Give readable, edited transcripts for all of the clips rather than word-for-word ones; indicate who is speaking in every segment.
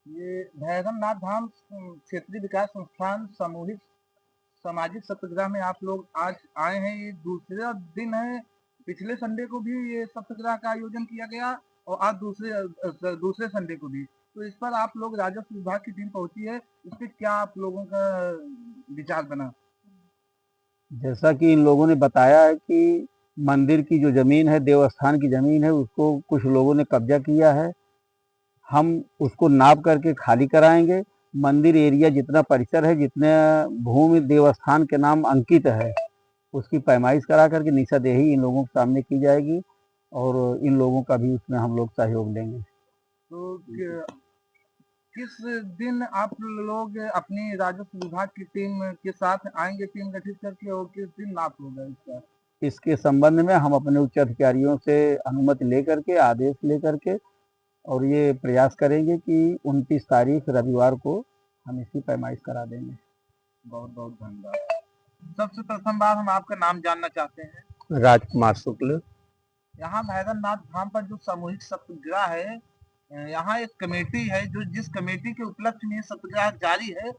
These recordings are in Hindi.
Speaker 1: ये भैरवनाथ धाम क्षेत्रीय विकास संस्थान सामूहिक सामाजिक सत्याग्रह में आप लोग आज आए हैं। ये दूसरा दिन है। पिछले संडे को भी ये सत्याग्रह का आयोजन किया गया और आज दूसरे संडे को भी। तो इस पर आप लोग राजस्व विभाग की टीम पहुंची है। इस पे क्या आप लोगों का विचार बना?
Speaker 2: जैसा कि इन लोगों ने बताया है कि मंदिर की जो जमीन है, देवस्थान की जमीन है, उसको कुछ लोगों ने कब्जा किया है। हम उसको नाप करके खाली कराएंगे। मंदिर एरिया जितना परिसर है, जितने भूमि देवस्थान के नाम अंकित है, उसकी पैमाइश करा करके निशादेही इन लोगों के सामने की जाएगी और इन लोगों का भी उसमें हम लोग सहयोग देंगे।
Speaker 1: तो किस दिन आप लोग अपनी राजस्व विभाग की टीम के साथ आएंगे, टीम गठित करके, और किस दिन नाप होगा इसका?
Speaker 2: इसके संबंध में हम अपने उच्च अधिकारियों से अनुमति लेकर के, आदेश लेकर के, और ये प्रयास करेंगे कि 29 तारीख रविवार को हम इसकी पैमाइश करा देंगे।
Speaker 1: बहुत बहुत धन्यवाद। सबसे प्रथम बार हम आपका नाम जानना चाहते हैं।
Speaker 2: राजकुमार शुक्ल।
Speaker 1: यहाँ भैरवनाथ धाम पर जो सामूहिक सत्याग्रह है, यहाँ एक कमेटी है जो जिस कमेटी के उपलक्ष्य में सत्याग्रह जारी है,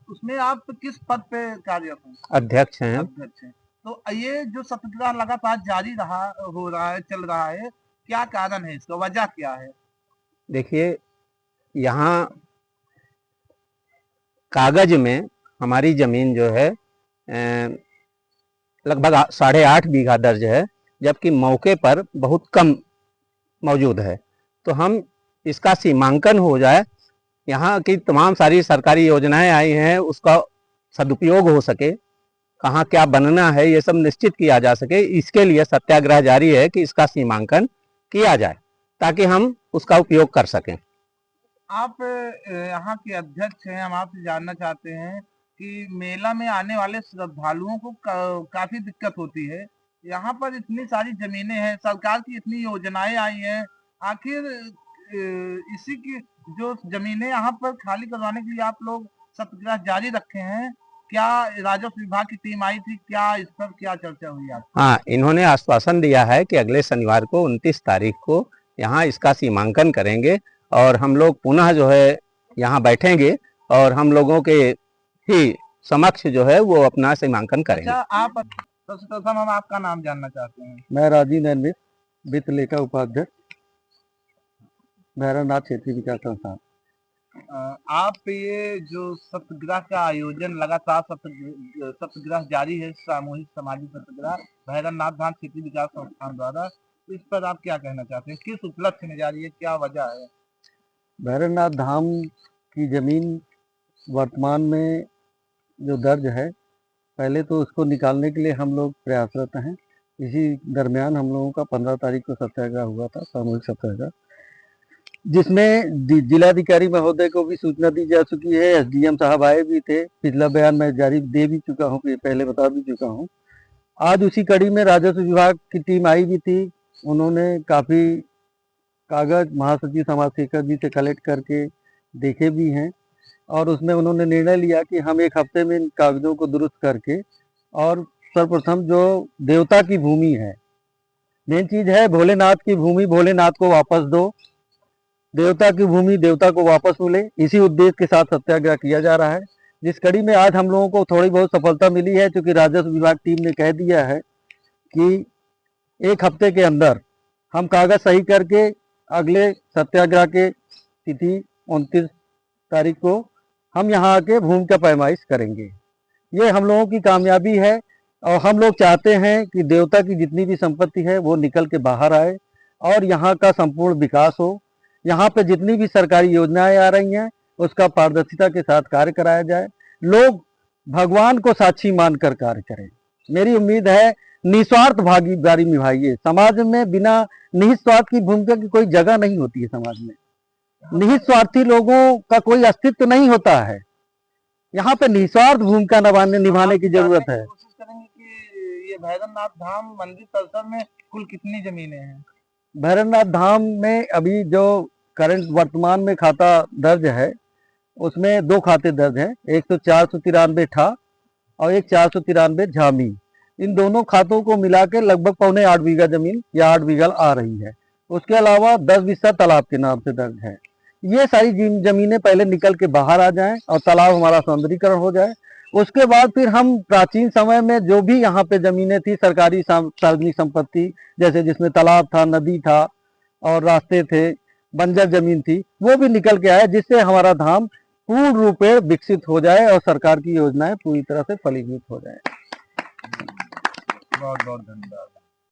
Speaker 1: उसमें आप किस पद पे कार्यरत हैं?
Speaker 2: अध्यक्ष हैं।
Speaker 1: अध्यक्ष हैं। तो ये जो सत्याग्रह लगातार जारी हो रहा है, चल रहा है, क्या कारण है इसका, वजह क्या है?
Speaker 2: देखिए, यहाँ कागज में हमारी जमीन जो है लगभग 8.5 बीघा दर्ज है, जबकि मौके पर बहुत कम मौजूद है। तो हम इसका सीमांकन हो जाए, यहाँ की तमाम सारी सरकारी योजनाएं आई हैं, उसका सदुपयोग हो सके, कहाँ क्या बनना है ये सब निश्चित किया जा सके, इसके लिए सत्याग्रह जारी है कि इसका सीमांकन किया जाए ताकि हम उसका उपयोग कर सकें।
Speaker 1: आप यहाँ के अध्यक्ष हैं, हम आपसे जानना चाहते हैं कि मेला में आने वाले श्रद्धालुओं को काफी दिक्कत होती है। यहाँ पर इतनी सारी जमीनें हैं, सरकार की इतनी योजनाएं आई हैं, आखिर इसी की जो जमीनें यहाँ पर खाली करवाने के लिए आप लोग सत्याग्रह जारी रखे हैं, क्या राजस्व विभाग की टीम आई थी, क्या इस पर क्या चर्चा हुई आप?
Speaker 2: हाँ, इन्होंने आश्वासन दिया है कि अगले शनिवार को 29 तारीख को यहाँ इसका सीमांकन करेंगे और हम लोग पुनः जो है यहाँ बैठेंगे और हम लोगों के ही समक्ष जो है वो अपना सीमांकन करेंगे।
Speaker 1: अच्छा, आप सबसे प्रथम हम आपका नाम जानना चाहते हैं।
Speaker 2: मैं राजीव नैन वित्त लेखा उपाध्यक्ष, भैरवनाथ क्षेत्रीय विकास संस्थान।
Speaker 1: आप ये जो सत्याग्रह का आयोजन लगातार सत्याग्रह जारी है, सामूहिक सामाजिक सत्याग्रह भैरवनाथ धाम क्षेत्रीय विकास संस्थान द्वारा, तो इस पर आप क्या कहना चाहते हैं? किस उपलक्ष्य में जारी है, क्या वजह है?
Speaker 2: भैरवनाथ धाम की जमीन वर्तमान में जो दर्ज है, पहले तो उसको निकालने के लिए हम लोग प्रयासरत हैं। इसी दरमियान हम लोगों का 15 तारीख को सत्याग्रह हुआ था, सामूहिक सत्याग्रह, जिसमें जिलाधिकारी महोदय को भी सूचना दी जा चुकी है। एसडीएम साहब आए भी थे, पिछला बयान मैं जारी दे भी चुका हूँ, पहले बता भी चुका हूँ। आज उसी कड़ी में राजस्व विभाग की टीम आई भी थी। उन्होंने काफ़ी कागज महासचिव समाज शेखर जी से कलेक्ट करके देखे भी हैं और उसमें उन्होंने निर्णय लिया कि हम 1 हफ्ते में इन कागजों को दुरुस्त करके, और सर्वप्रथम जो देवता की भूमि है, मेन चीज है भोलेनाथ की भूमि भोलेनाथ को वापस दो, देवता की भूमि देवता को वापस मिले, इसी उद्देश्य के साथ सत्याग्रह किया जा रहा है। जिस कड़ी में आज हम लोगों को थोड़ी बहुत सफलता मिली है, क्योंकि राजस्व विभाग टीम ने कह दिया है कि 1 हफ्ते के अंदर हम कागज सही करके अगले सत्याग्रह के तिथि 29 तारीख को हम यहाँ आके भूमि का पैमाइश करेंगे। ये हम लोगों की कामयाबी है और हम लोग चाहते हैं कि देवता की जितनी भी संपत्ति है वो निकल के बाहर आए और यहाँ का संपूर्ण विकास हो। यहाँ पे जितनी भी सरकारी योजनाएं आ रही हैं उसका पारदर्शिता के साथ कार्य कराया जाए, लोग भगवान को साक्षी मानकर कार्य करें। मेरी उम्मीद है निस्वार्थ भागीदारी निभाइए। समाज में बिना निहित स्वार्थ की भूमिका की कोई जगह नहीं होती है। समाज में निहित स्वार्थी लोगों का कोई अस्तित्व नहीं होता है। यहाँ पे निस्वार्थ भूमिका निभाने की जरूरत है।
Speaker 1: कोशिश करेंगे कि ये भैरवनाथ धाम मंदिर परिसर में कुल कितनी जमीनें हैं?
Speaker 2: भैरवनाथ धाम में अभी जो करंट वर्तमान में खाता दर्ज है उसमें 2 खाते दर्ज हैं, एक तो 493 ठा और एक 493 झामी। इन दोनों खातों को मिला के लगभग 7.25 बीघा जमीन या 8 बीघा आ रही है। उसके अलावा 10 बिस्सा तालाब के नाम से दर्ज है। ये सारी जमीनें पहले निकल के बाहर आ जाएं और तालाब हमारा सौंदर्यीकरण हो जाए। उसके बाद फिर हम प्राचीन समय में जो भी यहाँ पे जमीनें थी सरकारी सार्वजनिक संपत्ति, जैसे जिसमें तालाब था, नदी था और रास्ते थे, बंजर जमीन थी, वो भी निकल के आए, जिससे हमारा धाम पूर्ण रूप से विकसित हो जाए और सरकार की योजनाएं पूरी तरह से फलीभूत हो जाए।
Speaker 1: बहुत बहुत धन्यवाद।